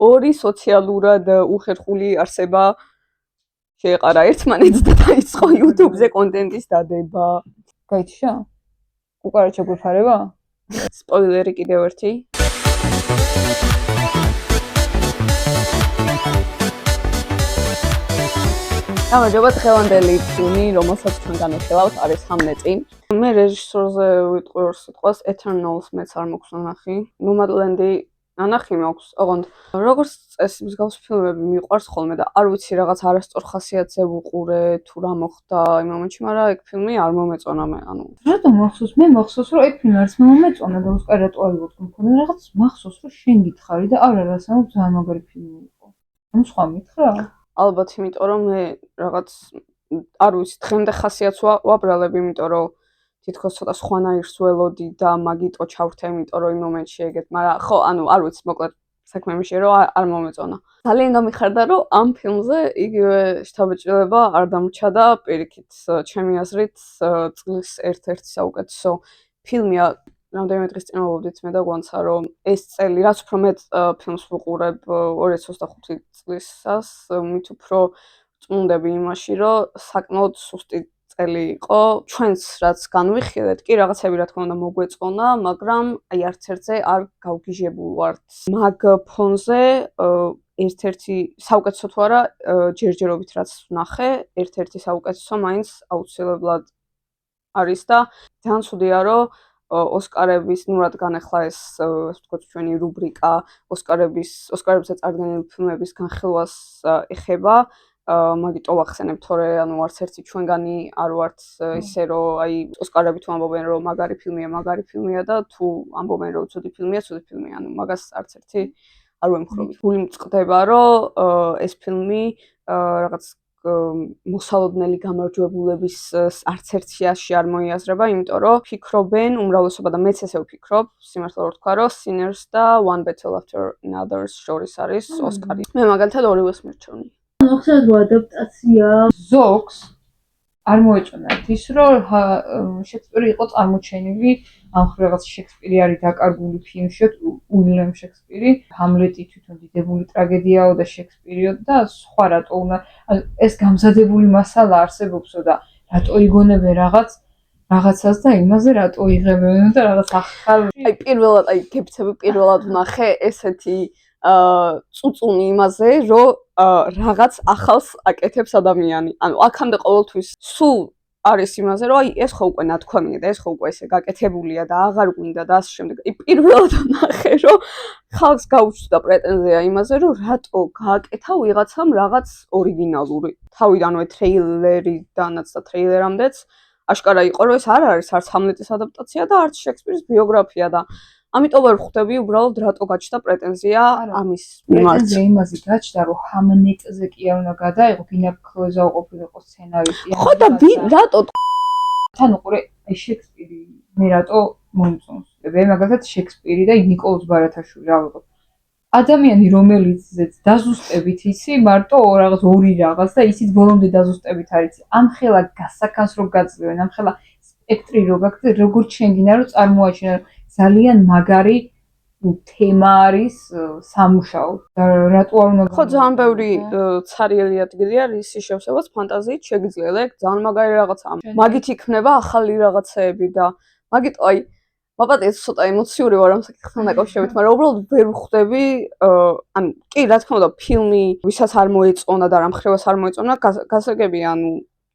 ორი სოციალურად უხერხული არსება შეეყარა ერთმანეთს და დაიწყო YouTube-ზე კონტენტის დადება. გაიჩა? უკარაჩა გვიფარება? სპოილერი კიდევ ერთი. გამარჯობა, დღევანდელი ფილმი, რომელსაც ჩვენ განვიხილავთ, არის ჰამლეტი. მე რეჟისორზე ვიტყვი ორ სიტყვას, Eternals მეც არ მაქვს ნახი. Nomadland-ი ნახი მაქვს, ოღონდ როგორც წესი მსგავს ფილმები მიყვარს ხოლმე და არ ვიცი რაღაც არასწორ ხასიათზე ვუყურე თუ რა მოხდა იმ მომენტში, მაგრამ ეგ ფილმი არ მომეწონა მე, რატომ მახსოვს? მე მახსოვს, რომ ეგ ფილმი არც მომეწონა და უსკარ რატო არ ვიტყვი, რაღაც მახსოვს, რომ შენ გითხარი და არა, ძალიან მაგარი ფილმი იყო. სხვა მითხრა? ალბათ, იმიტომ რომ მე რაღაც არ ვიცი, დღემდე ხასიათს ვაბრალებ, იმიტომ რომ თითქოს ცოტა სხვანაირს ველოდი და მაგიტო ჩავრთე, იმიტომ რომ იმ მომენტში ეგეთ, მაგრამ ხო, არ ვიცი, მოკლედ საქმე იმაშია, რომ არ მომეწონა. ძალიან გამიხარდა, რომ ამ ფილმზე იგივე შთაბეჭდილება არ დამრჩა და პირიქით, ჩემი აზრით, წლის ერთ-ერთი საუკეთესო ფილმია. რამდენიმე დღის წინ მოვიდით მე და გვანცა, რომ ეს წელი, რაც უფრო მეტ ფილმს ვუყურებ 2025 წლისას, მით უფრო წმუნდები იმაში, რომ საკმაოდ სუსტი წელი იყო. ჩვენც რაც განვიხილეთ, კი რაღაცები რა თქმა უნდა მოგვეწონა, მაგრამ აი არც ერთზე არ გავგიჟებულ ვართ. მაგ ფონზე ერთ-ერთი საუკეთესო თუ არა, ჯერჯერობით რაც ვნახე, ერთ-ერთი საუკეთესო მაინც აუცილებლად არის და ძალიან ცუდია, რომ ოსკარების, ნუ რადგან ახლა ეს ვთქვათ ჩვენი რუბრიკა ოსკარებზე წარდგენილი ფილმების განხილვას ეხება, მაგიტო ვახსენებ, თორე არც ერთი ჩვენგანი არ ვართ ისე რომ აი ოსკარები თუ ამბობენ რომ მაგარი ფილმია და თუ ამბობენ რომ ცუდი ფილმია, მაგას არც ერთი არ ვემხრობი. გული მწყდება, რომ ეს ფილმი რაღაც მოსალოდნელი გამარჯვებულების არც ერთ სიაში არ მოიაზრება, იმიტომ რომ ფიქრობენ უმრავლესობა და მეც ესე ვფიქრობ, სიმართლე რომ ვთქვა, რომ Sinners და One Battle After Another-ს შორის არის ოსკარი. მე მაგალითად ორივეს მერჩევი. ახლა ადაპტაცია ზოგს არ მოეჭონათ ის, რომ შექსპირი იყო წარმოჩენილი, ამ რაღაც შექსპირი არის დაკარგული ფილმში, უილიამ შექსპირი, ჰამლეტი თვითონ დიდებული ტრაგედიაო და შექსპირიო და სხვა რატო უნდა ეს გამზადებული მასალა არსებობსო და რატო იგონებენ რაღაცას და იმაზე რატო იღებენ და რაღაც ახალ აი პირველად ვნახე ესეთი წუწუნი იმაზე, რომ რაღაც ახალს აკეთებს ადამიანი. აქამდე ყოველთვის სულ არის იმაზე, რომ აი ეს ხო უკვე ნათქვამია და ეს ხო უკვე ესე გაკეთებულია და აღარ გვინდა და ასე შემდეგ. პირველად ვნახე, რომ ხალხს გაუჩნდა პრეტენზია იმაზე, რომ რატო გააკეთა ვიღაცამ რაღაც ორიგინალური. თავიდანვე ტრეილერიდანაც და ტრეილერამდეც აშკარა იყო, რომ ეს არ არის არც ჰამლეტის ადაპტაცია და არც შექსპირის ბიოგრაფია და ამიტომ ვერ ხვდები უბრალოდ რატო გაჩნდა პრეტენზია ამის მიმართ. პრეტენზია იმაზე გაჩნდა, რომ ჰამლეტზე კი არ უნდა გადაიღო, გინა ქლოეზა ყოფილიყო სცენარისტი. ხო და რატო თან უყურე შექსპირი მე რატო მომწონს. მე მაგალითად შექსპირი და ნიკოლოზ ბარათაშვილი რა ვიყო. ადამიანი რომელიც დაზუსტებით იცი მარტო რაღაც ორი რაღაც და ისიც ბოლომდე დაზუსტებით არის. ამ ხელა გასაკანს რო გაძლევენ, ამ ხელა სპექტრი რო გაქვს, როგორც შენგინა რომ წარმოაჩინე ძალიან მაგარი თემა არის სამუშაო და რატო არ უნდა ხო ძალიან ბევრი ცარიელი ადგილი არის ის შევსებაც ფანტაზიით შეგიძლია და ეგ ძალიან მაგარი რაღაცაა. მაგით იქნება ახალი რაღაცეები და მაგით აი მაპატიეთ ცოტა ემოციური ვარ ამ საკითხთან დაკავშირებით, მაგრამ უბრალოდ ვერ ვხვდები ანუ კი რა თქმა უნდა ფილმი ვისაც არ მოეწონა და რამ ხრევას არ მოეწონა გასაგებია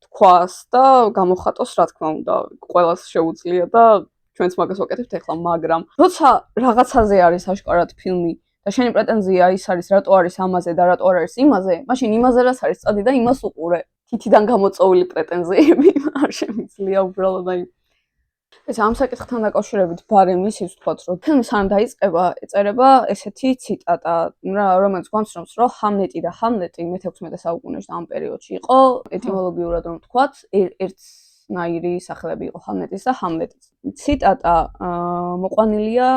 თქვას და გამოხატოს რა თქმა უნდა ყველას შეუძლია და ჩვენც მაგას ვაკეთებთ ახლა, მაგრამ როცა რაღაცაზე არის აშკარად ფილმი და შენი პრეტენზია ის არის, რატო არის ამაზე და რატო არ არის იმაზე, მაშინ იმაზე რაც არის წადი და იმას უყურე. თითიდან გამოწვეული პრეტენზიები არ შემიძლია უბრალოდ აი ეს ამ საკითხთან დაკავშირებით ბარემ ისიც ვთქვათ, რომ ფილმი სანამ დაიწყება, ეწერება ესეთი ციტატა, რომელიც გვამცნობს, რომ ჰამლეტი და ჰამლეტი მე-16 საუკუნეში და ამ პერიოდში იყო ეტიმოლოგიურად რომ ვთქვათ, ერთნაირი სახელები იყო ჰამლეტის და ჰამლეტის. ციტატა მოყვანილია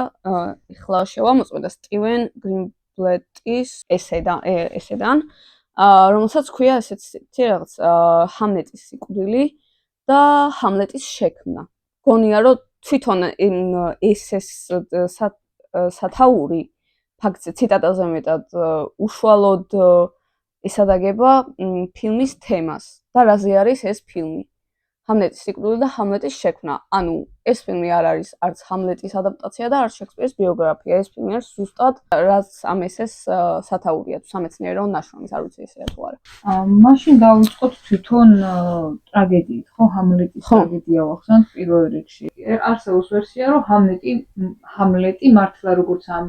ეხლა შევამოწმე და სტივენ გრინბლეტის ესედან, რომელსაც ქვია ესეთი რაღაც ჰამლეტის სიკვდილი და ჰამლეტის შექმნა. გონია რომ თვითონ ესეს სათაური ფაქტზე ციტატაზე მეტად უშუალოდ ესადაგება ფილმის თემას და რაზე არის ეს ფილმი. ჰამლეტის სიკვდილი და ჰამლეტის შექმნა. ანუ ეს ფილმი არ არის არც ჰამლეტის ადაპტაცია და არც შექსპირის ბიოგრაფია. ეს ფილმი არის ზუსტად რაც ამ ესეს სათაურია თუ სამეცნიერო ნაშრომის, არ ვიცი ესეა თუ არა. მაშინ დავიწყოთ თვითონ ტრაგედიით, ხო? ჰამლეტის ტრაგედია ვახსენოთ პირველ რიგში. არსებობს ვერსია, რომ ჰამლეტი მართლა როგორც ამ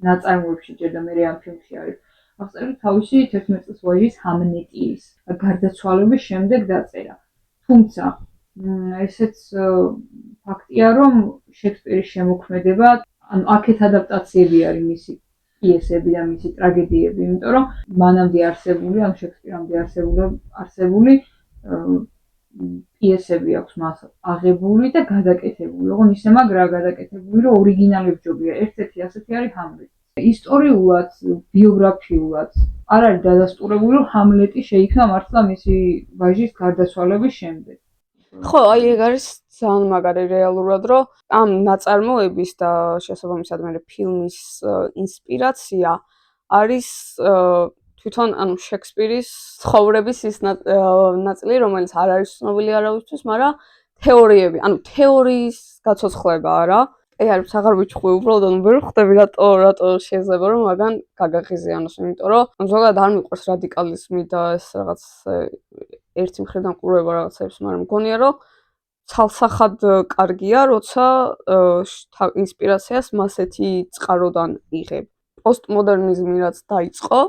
ნაწარმოებში ჯერ და მე ამ ფილმში არის. აღწერილი თავისი 11 წლის ვაჟის ჰამნეტის გარდაცვალების შემდეგ დაწერა. თუმცა ესეც ფაქტია, რომ შექსპირის შემოქმედება, ანუ აქეთ ადაპტაციები არის მისი პიესები და მისი ტრაგედიები, იმიტომ რომ მანამდე არსებული, ანუ შექსპირამდე არსებული პიესები აქვს მას აღებული და გადაკეთებული. ოღონდ ისე მაგრა გადაკეთებული, რომ ორიგინალი ბჯობია. ერთ-ერთი ასეთი არის ჰამლეტი. ისტორიულად, ბიოგრაფიულად არ არის დადასტურებული, რომ ჰამლეტი შეიქმნა მართლა მისი ვაჟის გარდაცვალების შემდეგ. ხო, აი ეგ არის ძალიან მაგარი რეალურად, რომ ამ ნაწარმოების და შესაბამისად მე ფილმის ინსპირაცია არის თვითონ ანუ შექსპირის ცხოვრების ის ნაწილი, რომელიც არ არის ცნობილი არავისთვის, მაგრამ თეორიები, ანუ თეორიის გაცოცხლება არა. არის აღარ ვიჩხვი უბრალოდ ანუ ვერ ხვდები რატო შეიძლება რომ მაგან გაგაღიზიანოს, იმიტომ რომ ზოგადად არ მიყვარს რადიკალიზმი და ეს რაღაც ერთი მხრიდან ყურება რაღაცებს, მაგრამ მგონია რომ ცალსახად კარგია, როცა ინსპირაციას მასეთი წყაროდან იღებ. პოსტმოდერნიზმი რაც დაიწყო,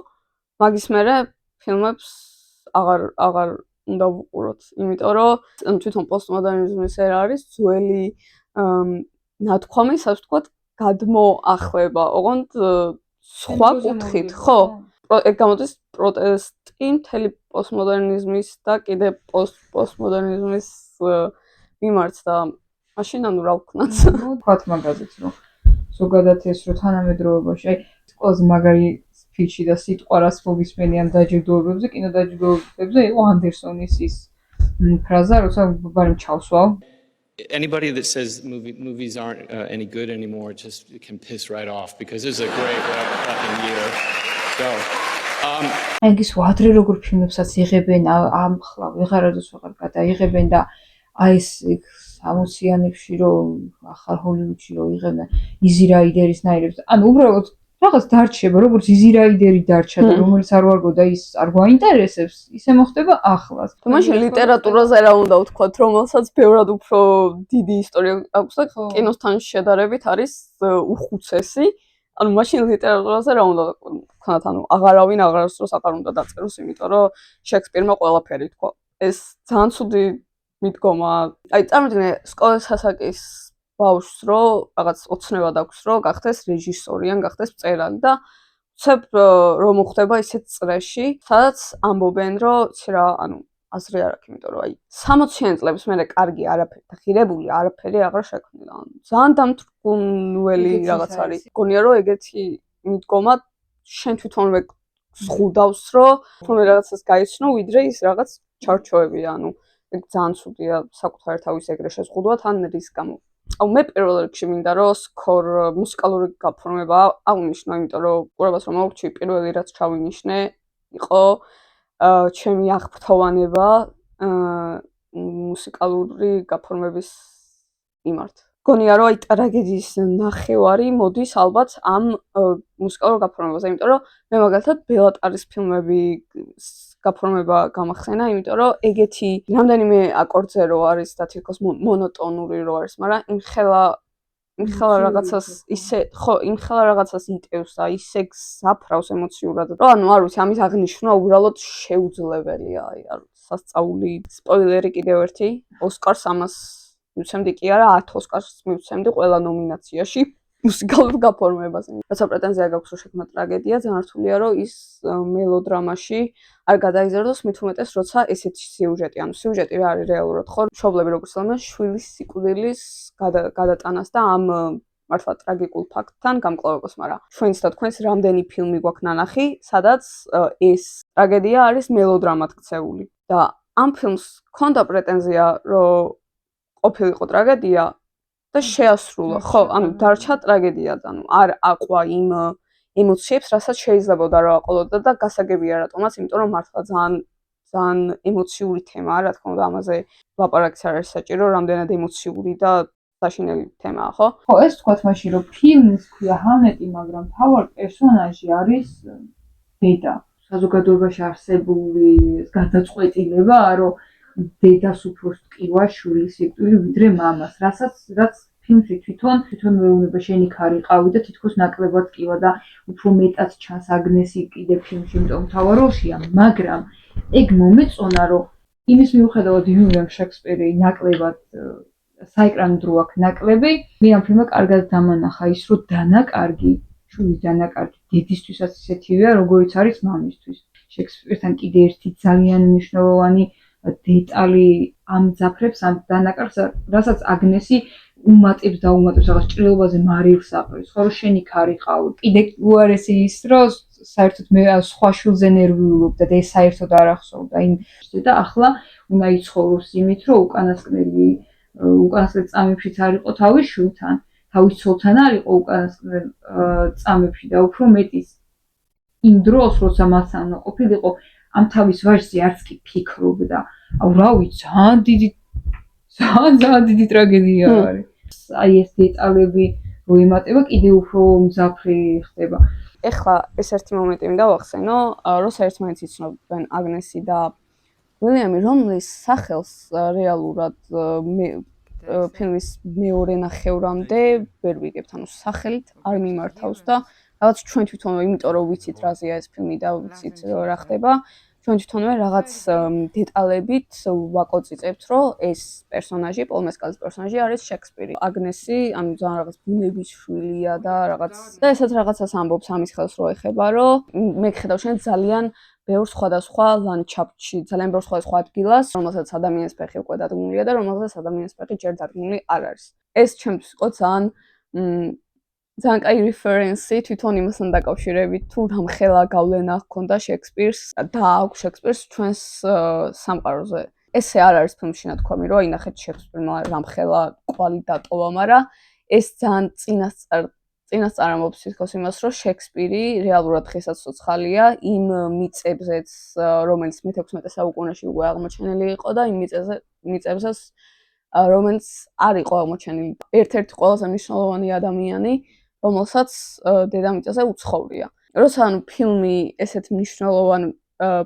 მაგის მერე ფილმებს აღარ უნდა ვუყუროთ, იმიტომ რომ თვითონ პოსტმოდერნიზმის ერა არის ძველი ნათქვამი, ასე ვთქვათ, გადმოახლება, ოღონდ სხვა კუთხით, ხო? ეგ გამოდის პროტესტი მთელი პოსტმოდერნიზმის და კიდე პოსტმოდერნიზმის მიმართ და მაშინ ანუ რა ვქნათ? ვთქვათ მაგაზეც, რომ ზოგადად ეს რომ თანამედროვეობაში, აი, ყველაზე მაგარი სპიჩი და სიტყვა რას მოგისმენიან დაჯილდოებებზე, კინოდაჯილდოებებზე იყო ანდერსონის ის ფრაზა, როცა ბარემ ჩავსვალ. Anybody that says movies aren't any good anymore just can piss right off because it was a great fucking year. So, ეგის ვადრე როგორ ფილმებსაც იღებენ, ამხლა ვეღარადოს ვეღარ გადაიღებენ და აი ეს 60-იანებში რომ ახალ ჰოლივუდში რომ იღებენ იზი რაიდერის ნაირებს. ანუ უბრალოდ რაღაც დარჩება, როგორც იზი რაიდერი დარჩა და რომელიც არ ვარგო და ის არ გვაინტერესებს, ისე მოხდება ახლაც. თუ მაშინ ლიტერატურაზე რა უნდა ვთქვათ, რომელსაც ბევრად უფრო დიდი ისტორია აქვს და კინოსთან შედარებით არის უხუცესი. ანუ მაშინ ლიტერატურაზე რა უნდა ვთქვათ, ანუ აღარავინ აღარასდროს აღარ უნდა დაწეროს, იმიტომ რომ შექსპირმა ყველაფერი თქვა. ეს ძალიან ცუდი მიდგომა. აი წარმოიდგინე სკოლის հասაკის ბავშვს, რომ რაღაც ოცნება დაქვს, რომ გახდეს რეჟისორი ან გახდეს მწერალი და ვცებ რომ მოხდება ისეთ წრეში, სადაც ამბობენ, რომ ცირა, ანუ აზრი არ აქვს, იმიტომ რომ აი 60-იან წლებს მერე კარგი არაფერი და ღირებული არაფერი აღარ შექმნილა. ძალიან დამთრგუნველი რაღაც არის. მგონია რომ ეგეთი მიდგომა შენ თვითონვე ზღუდავს, რომ თუნდაც რაღაცას გაიცნო, ვიდრე ის რაღაც ჩარჩოებია, ანუ ეგ ძალიან ცუდია საკუთარი თავის ეგრე შეზღუდვა თან რის გამო. აუ მე პირველ რიგში მინდა რომ სკორ მუსიკალური გაფორმება აღნიშნო, იმიტომ რომ ყურებას რომ მოვჩი, პირველი რაც ჩავინიშნე იყო ჩემი აღფრთოვანება მუსიკალური გაფორმების მიმართ. გონია რომ აი ტრაგედიის ნახევარი მოდის ალბათ ამ მუსიკალურ გაფორმებაზე, იმიტომ რომ მე მაგალითად ბელატარის ფილმები გაფორმება გამახსენა, იმიტომ რომ ეგეთი რამდენიმე აკორდზე რო არის და თითქოს მონოტონური რო არის, მაგრამ იმხელა რაღაცას ისე, ხო, იმხელა რაღაცას იტევს და ისე გზაფრავს ემოციურად, რომ ანუ არ ვიცი, ამის აღნიშვნა უბრალოდ შეუძლებელია, აი, არ ვიცი, სასწაული. სპოილერი კიდევ ერთი, ოსკარს ამას მივცემდი კი არა, 10 ოსკარს მივცემდი ყველა ნომინაციაში მუსიკალურ გაფორმებაზე. რაცა პრეტენზია გაქვს რომ შექმნა ტრაგედია, ძალიან რთულია რომ ის მელოდრამაში არ გადაიზარდოს, მით უმეტეს როცა ესეთი სიუჟეტი, ანუ სიუჟეტი რა არის რეალურად, ხო? მშობლები როგორც ლამაზ შვილის სიკვდილის გადატანას და ამ მართლა ტრაგიკულ ფაქტთან გამკლავებას, მაგრამ ჩვენს და თქვენს რამდენი ფილმი გვაქვს ნანახი, სადაც ეს ტრაგედია არის მელოდრამად ქცეული. და ამ ფილმს ჰქონდა პრეტენზია, რომ ყოფილიყო ტრაგედია და შეასრულა. ხო, ანუ დარჩა ტრაგედიად, ანუ არ აყვა იმ ემოციებს, რასაც შეიძლებოდა რა აყოლოდა და გასაგებია რატომაც, იმიტომ რომ მართლა ძალიან ემოციური თემაა, რა თქმა უნდა, ამაზე ლაპარაკიც არ არის საჭირო, რამდენად ემოციური და საშინელი თემაა, ხო? ხო, ეს თქვათ მაშინ, რომ ფილმის ქვია ჰამლეტი, მაგრამ მთავარ პერსონაჟი არის დედა. საზოგადოებაში არსებული გადაწყვეტილება, რომ დედას უფრო სკივა შვილის სიკვდილი ვიდრე მამას, რაც ფილმში თვითონ მეუბნება შენი ქარი ყავი და თითქოს ნაკლებად კივა და უფრო მეტად ჩანს აგნესი კიდე ფილმში, იმიტომ მთავარ როლშია, მაგრამ ეგ მომეწონა, რომ იმის მიუხედავად უილიამ შექსპირი ნაკლებად საეკრანო დრო აქვს ნაკლები, მე ამ ფილმმა კარგად დამანახა ის, რომ დანაკარგი, შვილის დანაკარგი დედისთვისაც ისეთივეა, როგორიც არის მამისთვის. შექსპირთან კიდე ერთი ძალიან მნიშვნელოვანი დეტალი ამძაფრებს ამ დანაკარგს, რასაც აგნესი უმატებს რაღაც ჭრილობაზე მარილს აყრის, ხო, რომ შენი ქარი ყავი. კიდე უარესი ის, რომ საერთოდ მე სხვა შვილზე ნერვიულობდა და ეს საერთოდ არ ახსოვდა იმ და ახლა უნდა იცხოვროს იმით, რომ უკანასკნელი წამებშიც არ იყო თავის შვილთან, თავის ცოლთან არ იყო უკანასკნელ წამებში და უფრო მეტიც იმ დროს, როცა მასთან უნდა ყოფილიყო, ამ თავის ვაჟზე არც კი ფიქრობდა. აუ რა ვიცი, ძალიან დიდი ტრაგედია არის. აი ეს დეტალები რო ემატება, კიდე უფრო მძაფრი ხდება. ეხლა ეს ერთი მომენტი მინდა ვახსენო, როცა ერთმანეთს იცნობენ აგნესი და უილიამი, რომლის სახელს რეალურად ფილმის მეორე ნახევრამდე ვერ ვიგებთ, ანუ სახელით არ მიმართავს და რაღაც ჩვენ თვითონვე, იმიტომ რომ ვიცით რაზეა ეს ფილმი და ვიცით რა ხდება, ჩვენ თვითონვე რაღაც დეტალებით ვაკოწიწებთ, რომ ეს პერსონაჟი, პოლ მესკალის პერსონაჟი არის შექსპირი. აგნესი, ანუ ძალიან რაღაც ბუნების შვილია და ესაც რაღაცას ამბობს ამის ხელს რო ეხება, რომ მე გხედავ შენ ძალიან ბევრ სხვადასხვა ლანდშაფტში, ძალიან ბევრ სხვადასხვა ადგილას, რომელსაც ადამიანის ფეხი უკვე დადგმულია და რომელსაც ადამიანის ფეხი ჯერ დადგმული არ არის. ეს ჩემთვის იყო ძალიან კაი რეფერენსი თვითონ იმასთან დაკავშირებით, თუ რამხელა გავლენა ჰქონდა შექსპირს და აქვს შექსპირს ჩვენს სამყაროზე. ესე არ არის ფილმში ნათქვამი, რომ აი ნახეთ შექსპირმა რამხელა კვალი დატოვა, მაგრამ ეს ძალიან წინასწარ ამბობს თითქოს იმას, რომ შექსპირი რეალურად დღესაც ცოცხალია იმ მიწებზეც, რომელიც მე-16 საუკუნეში უკვე აღმოჩენილი იყო და იმ მიწებზეც, რომელიც არ იყო აღმოჩენილი. ერთ-ერთი ყველაზე მნიშვნელოვანი ადამიანი, რომელსაც დედამიწაზე უცხოვრია. როცა ანუ ფილმი ესეთ მნიშვნელოვან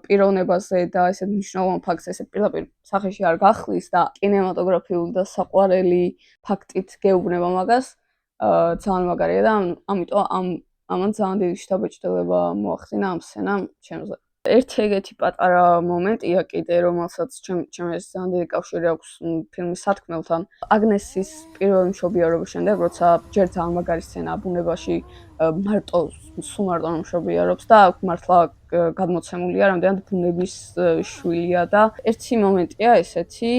პიროვნებაზე და ესეთ მნიშვნელოვან ფაქტს ესეთ პირდაპირ სახეში არ გახლის და კინემატოგრაფიული და საყვარელი ფაქტით გეუბნება მაგას, ძალიან მაგარია და ამიტომ ამან ძალიან დიდი შთაბეჭდილება მოახდინა ამ სცენამ ჩემზე. ერთი ეგეთი პატარა მომენტია კიდე, რომელსაც ჩემს ძალიან დიდი კავშირი აქვს ფილმის სათქმელთან. აგნესის პირველი მშობიარობის შემდეგ, როცა ჯერ ძალიან მაგარი სცენაა ბუნებაში, სულ მარტო მშობიარობს და მართლა გადმოცემულია, რამდენად ბუნების შვილია და ერთი მომენტია ესეთი,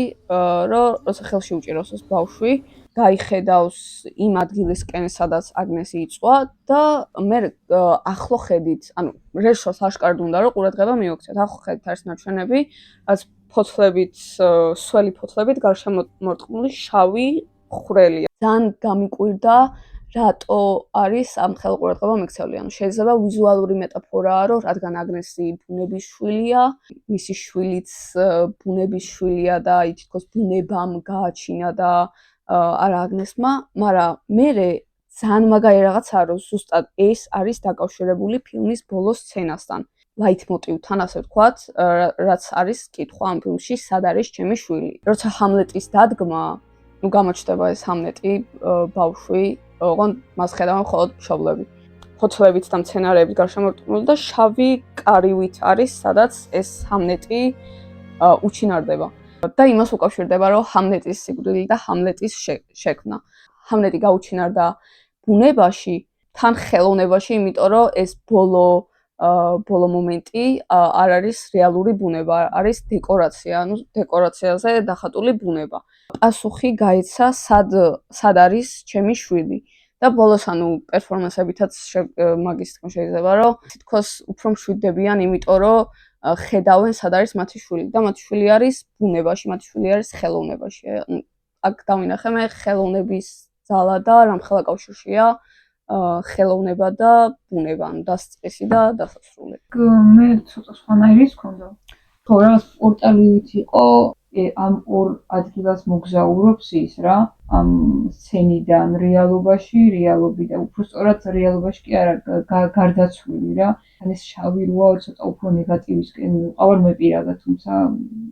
რომ როცა ხელში უჭირავს ეს ბავშვი, გაიხედავს იმ ადგილისკენ, სადაც აგნესი იწვა და მე ახლო ხედით, ანუ რეჟისორს აშკარად უნდა რომ ყურადღება მიუქცეთ. ახლო ხედით არის ნაჩვენები, რაც ფოთლებით, სველი ფოთლებით გარშემორტყმული შავი ხვრელია. ძალიან გამიკვირდა, რატო არის ამ ხელ ყურადღება მიქცეული. ანუ შეიძლება ვიზუალური მეტაფორაა, რომ რადგან აგნესი ბუნების შვილია, მისი შვილიც ბუნების შვილია და აი თითქოს ბუნებამ გააჩინა და არა აგნესმა, მაგრამ მე ძალიან მაგარი რაღაცაა, რომ ზუსტად ეს არის დაკავშირებული ფილმის ბოლოს სცენასთან, ლაითმოტივთან, ასე ვთქვათ, რაც არის კითხვა ამ ფილმში, სად არის ჩემი შვილი. როცა ჰამლეტის დადგმა, გამოჩნდება ეს ჰამლეტი, ბავშვი, ოღონდ მას ხედავენ მხოლოდ მშობლები. ფოთლებით და მცენარეებით გარშემორტყმული და შავი კარივით არის, სადაც ეს ჰამლეტი უჩინარდება. და იმას უკავშირდება, რომ ჰამლეტის სიკვდილი და ჰამლეტის შექმნა. ჰამლეტი გაუჩინარდა ბუნებაში, თან ხელოვნებაში, იმიტომ რომ ეს ბოლო მომენტი არ არის რეალური ბუნება, არის დეკორაცია, ანუ დეკორაციაზე დახატული ბუნება. პასუხი გაეცა, სად არის ჩემი შვილი. და ბოლოს ანუ პერფორმანსებითაც მაგის თქმა შეიძლება, რომ თითქოს უფრო მშვიდდებიან, იმიტომ რომ ხედავენ, სად არის მათი შვილი და მათი შვილი არის ბუნებაში, მათი შვილი არის ხელოვნებაში. აქ დავინახე მე ხელოვნების ძალა და რამხელა კავშირშია ხელოვნება და ბუნება, ანუ დასწესი და დასასრულებელი. მე ცოტა სხვანაირი მქონდა. ხო, რაღაც პორტალივით იყო ამ ორ ადგილას მოგზაურობს ის რა, ამ სცენიდან რეალობაში, რეალობიდან, უფრო სწორად რეალობაში კი არა, გარდაცვლილი რა. ან ეს შავი რუა ცოტა უფრო ნეგატივისკენ მივყავარ მე პირადად, თუმცა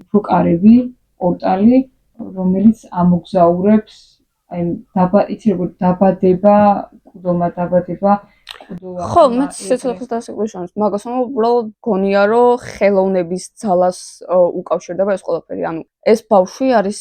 უფრო კარები პორტალი, რომელიც ამოგზაურებს აი იცი როგორ დაბადება, კუდომა დაბადება, კუდომა. ხო, მეც სიცოცხლის დასაკვირვებლად მაგას უბრალოდ გონია რომ ხელოვნების ძალას უკავშირდება ეს ყველაფერი. ანუ ეს ბავშვი არის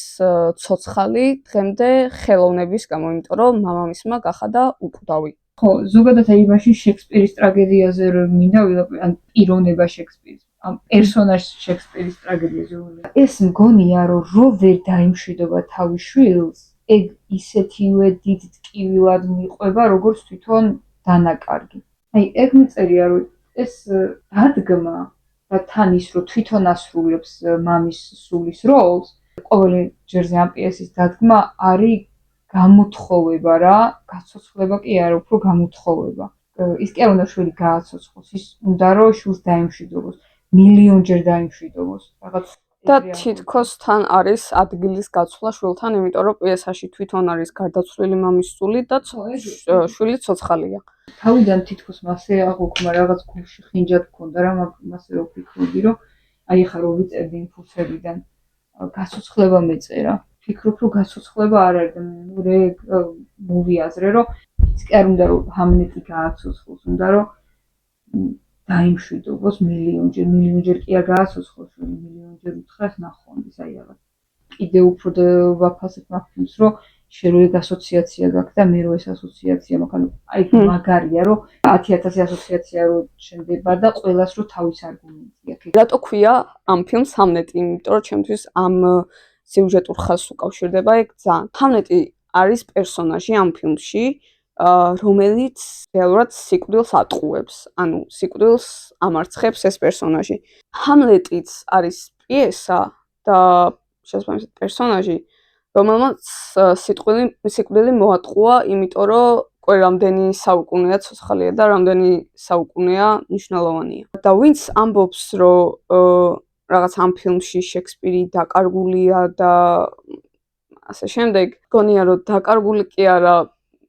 ცოცხალი დღემდე ხელოვნების გამო, იმიტომ რომ მამამისმა გახადა უკვდავი. ხო, ზოგადად აი იმაში შექსპირის ტრაგედიაზე რომ მინდა ვილაპარაკო, ან პიროვნება შექსპირის, ამ პერსონაჟ შექსპირის ტრაგედიაზე. ეს მგონია რომ ვერ დაიმშვიდობა თავის შვილს, ეგ ისეთივე დიდ ტკივილად მიყვება, როგორც თვითონ დანაკარგი. აი, ეგ მიწერია, რომ ეს დადგმა და თან ის, რომ თვითონ ასრულებს მამის სულის როლს, ყოველი ჯერზე ამ პიესის დადგმა არის გამოთხოვება რა, გაცოცხლება კი არა, უფრო გამოთხოვება. ის კი არ უნდა შვილი გააცოცხლოს, ის უნდა რომ შვილს დაიმშვიდობოს, მილიონჯერ დაიმშვიდობოს, რაღაც და თითქოს თან არის ადგილის გაცვლა შვილთან, იმიტომ რომ პიესაში თვითონ არის გარდაცვლილი მამის სული და შვილი ცოცხალია. თავიდან თითქოს მასე აღუქმა რაღაც გულში ხინჯად მქონდა რა, მასე რო ვფიქრობდი, რომ აი ახლა რო ვიწერდი იმპულსებიდან, გაცოცხლება მეწერა. ფიქრობ, რომ გაცოცხლება არ არის და მე მოვიაზრე, რომ ის კი არ უნდა რომ ჰამლეტი გააცოცხლოს, უნდა რომ დაიმშვიდობოს მილიონჯერ კი არ გააცოცხლოს, მილიონჯერ უთხრას ნახონდის აი რაღაც. კიდე უფრო ვაფასებ მაგ ფილმს, რომ შენ რო ეგ ასოციაცია გაქვს და მე რო ეს ასოციაცია მაქვს, ანუ აი მაგარია, რომ 10,000 ასოციაცია რო შენდება და ყველას რო თავის არგუმენტი აქვს. რატო ქვია ამ ფილმს ჰამლეტი? იმიტომ რომ ჩემთვის ამ სიუჟეტურ ხაზს უკავშირდება ეგ ძალიან. ჰამლეტი არის პერსონაჟი ამ ფილმში, რომელიც რეალურად სიკვდილს ატყუებს, ანუ სიკვდილს ამარცხებს ეს პერსონაჟი. ჰამლეტიც არის პიესა და შესაბამისად პერსონაჟი, რომელმაც სიკვდილი მოატყუა, იმიტომ რომ რამდენი საუკუნეა ცოცხალია და რამდენი საუკუნეა მნიშვნელოვანია. და ვინც ამბობს, რომ რაღაც ამ ფილმში შექსპირი დაკარგულია და ასე შემდეგ, გონია რომ დაკარგული კი არა,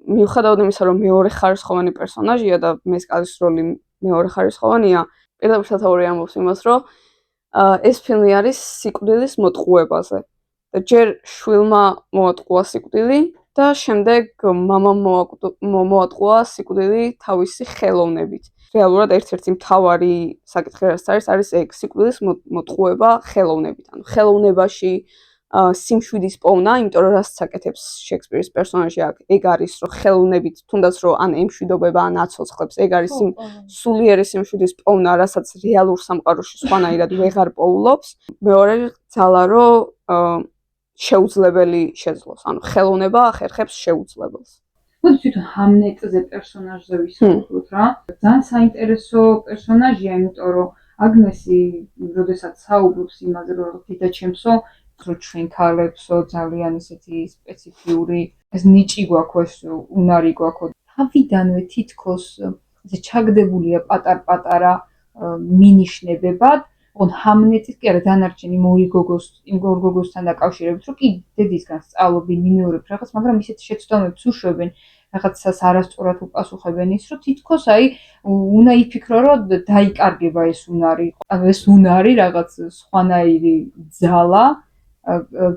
მიუხედავად იმისა, რომ მეორე ხარისხოვანი პერსონაჟია და მესკალის როლი მეორე ხარისხოვანია, პირდაპირ სათაური ამბობს იმას, რომ ეს ფილმი არის სიკვდილის მოტყუებაზე. და ჯერ შვილმა მოატყუა სიკვდილი და შემდეგ მამამ მოატყუა სიკვდილი თავისი ხელოვნებით. რეალურად ერთ-ერთი მთავარი საკითხი არის ეგ სიკვდილის მოტყუება ხელოვნებით. ანუ ხელოვნებაში სიმშვიდის პოვნა, იმიტომ რომ რასაც აკეთებს შექსპირის პერსონაჟი აქ, ეგ არის რომ ხელოვნებით, თუნდაც რომ ან ემშვიდობება, ან აცოცხლებს, ეგ არის სულიერი სიმშვიდის პოვნა, რასაც რეალურ სამყაროში სხვანაირად ვეღარ პოულობს. მეორე ძალა რომ შეუძლებელი შეძლოს, ანუ ხელოვნება ახერხებს შეუძლებელს. მოდი თვითონ ჰამლეტზე პერსონაჟზე ვისაუბროთ რა. ძალიან საინტერესო პერსონაჟია, იმიტომ რომ აგნესი, როდესაც საუბრობს იმაზე, რომ დედაჩემსო, რომ ჩვენ ქალებსო ძალიან ისეთი სპეციფიური ეს ნიჭი გვაქვს, უნარი გვაქვს. თავიდანვე თითქოს ესე ჩაგდებულია პატარ-პატარა მინიშნებებად. ოღონდ ჰამლეტის კი არა დანარჩენი იმ გოგოსთან დაკავშირებით, რომ კი დედისგან სწავლობენ, იმეორებს რაღაც, მაგრამ ისეთი შეცდომებს უშვებენ, რაღაცას არასწორად უპასუხებენ ის, რომ თითქოს აი უნდა იფიქრო, რომ დაიკარგება ეს უნარი. ანუ ეს უნარი რაღაც სხვანაირი ძალა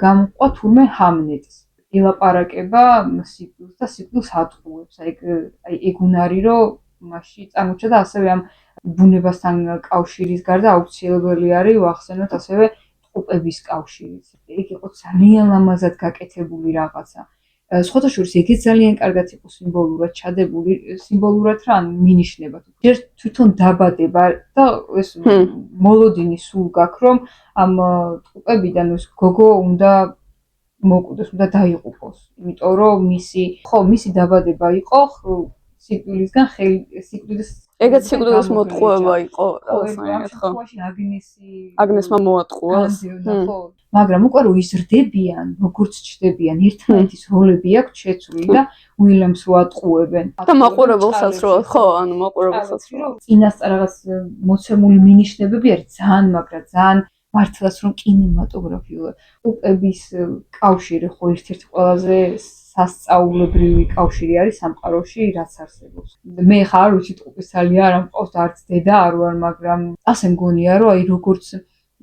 გამოყვა თურმე ჰამლეტს. ელაპარაკება სიკვდილს და სიკვდილს ატყუებს. აი ეგ უნარი, რომ მასში წარმოჩა და ასევე ამ ბუნებასთან კავშირის გარდა აუცილებელი არის ვახსენოთ ასევე ტყუპების კავშირიც. ეგ იყო ძალიან ლამაზად გაკეთებული რაღაცა. სხვათა შორის ეგეც ძალიან კარგად იყო სიმბოლურად ჩადებული, სიმბოლურად რა, ანუ მინიშნებად. ჯერ თვითონ დაბადება და ეს მოლოდინი სულ გაქვს, რომ ამ ტყუპებიდან ეს გოგო უნდა მოკვდეს, უნდა დაიღუპოს. იმიტომ რომ მისი დაბადება იყო სიკვდილისგან სიკვდილის ეგეც სიკვდილის მოტყუება იყო რაღაცნაირად, ხო? ხო, აგნესი აგნესმა მოატყუა. განდიოდა, ხო. მაგრამ უკვე რო იზრდებიან, როგორც ჩდებიან, ერთმანეთის როლები აქვს შეცვლილი და უილიამს რო ატყუებენ. და მაყურებელსაც რო, ხო, ანუ მაყურებელსაც რო. წინასწარ რაღაც მოცემული მინიშნებები არის ძალიან მაგრა, ძალიან მართლაც რომ კინემატოგრაფიულად. უპების კავშირი ხო ერთ-ერთი ყველაზე სასწაულებრივი კავშირი არის სამყაროში, რაც არსებობს. მე ხარ უჩი ტყუპისალი არ მყავს არც დედა არ ვარ, მაგრამ ასე მგონია რომ აი როგორც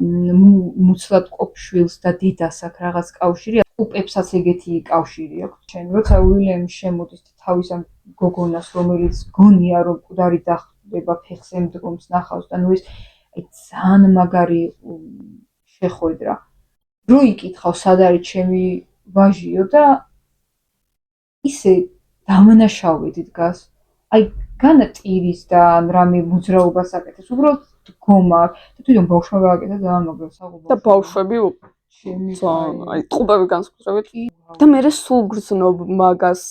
მუცლად ყოფ შვილს და დედას აქვს რაღაც კავშირი, უპებსაც ეგეთი კავშირი აქვს. შენ როცა უილიამი შემოდის და თავის ამ გოგონას, რომელიც გონია რომ მკვდარი დახდება ფეხს ემდგომს ნახავს და ნუ ეს აი ძალიან მაგარი შეხვედრა. რო იკითხავ სად არის ჩემი ვაჟიო და ისე დამნაშავედ დგას. აი განა ტირის და რამე მოძრაობას აკეთებს, უბრალოდ დგომა და თვითონ ბავშვმა გააკეთა ძალიან მაგრამ საღობო. და ბავშვები აი ტყუპები განსაკუთრებით და მე სულ გრძნობ მაგას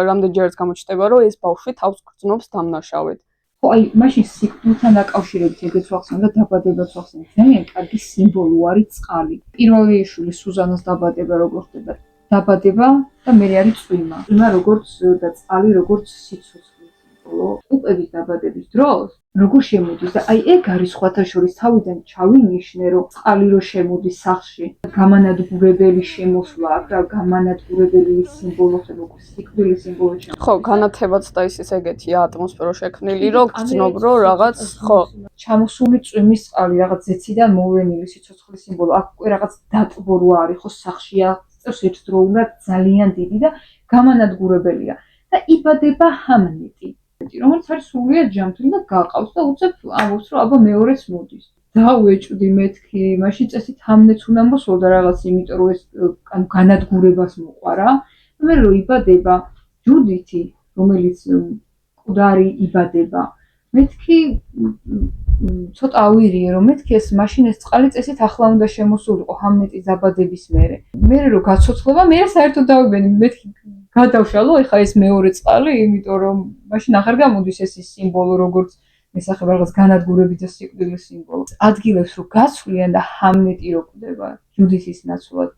რამდენჯერაც გამოჩნდება რომ ეს ბავშვი თავს გრძნობს დამნაშავედ. ხო, აი მაშინ სიკვდილთან დაკავშირებით ეგეც ვახსენე და დაბადებაც ვახსენე. ძალიან კარგი სიმბოლო არის წყალი. პირველი შვილი სუზანას დაბადება როგორ ხდება? დაბადება და მე არის წვიმა. წვიმა როგორც და წყალი როგორც სიცოცხლის სიმბოლო. ტყუპების დაბადების დროს როგორ შემოდის და აი ეგ არის სხვათა შორის თავიდან ჩავინიშნე რომ წყალი რო შემოდის სახლში გამანადგურებელი შემოსვლა აქვს რა გამანადგურებელი სიმბოლო ხდება სიკვდილის სიმბოლო შემოსვლა. ხო, განათებაც და ისიც ეგეთია ატმოსფერო შექმნილი რომ გრძნობ რომ რაღაც ხო ჩამოსული წვიმის წყალი რაღაც ზეციდან მოვლენილი სიცოცხლის სიმბოლო. აქ უკვე რაღაც დატბორვა არის ხო სახლშია წევს ერთდროულად ძალიან დიდი და გამანადგურებელია და იბადება ჰამლეტი, რომელიც არის სრულიად ჯანმრთელი და გაყავს და უცებ ამბობს რომ აბა მეორეც მოდის. დავეჭვდი მეთქი, მაშინ წესით ჰამლეტს უნდა მოსვლა რაღაც, იმიტომ რომ ეს განადგურებას მოყარა. მე რო იბადება ჯუდითი, რომელიც მკვდარი იბადება. მეთქი ცოტა ავირიე რომ მეთქი ეს მაშინ ეს წყალი წესით ახლა უნდა შემოსულიყო ჰამლეტის დაბადების მერე. მე რო გაცოცხლება, მე საერთოდ დავიბენი, მეთქი გადავშალო, ეხა ეს მეორე წყალი, იმიტომ რომ მაშინ აღარ გამოდის ეს სიმბოლო როგორც მესახება რაღაც განადგურების და სიკვდილის სიმბოლო. ადგილებს რო გაცვლიან და ჰამლეტი რო კვდება ჯუდითის ნაცვლად.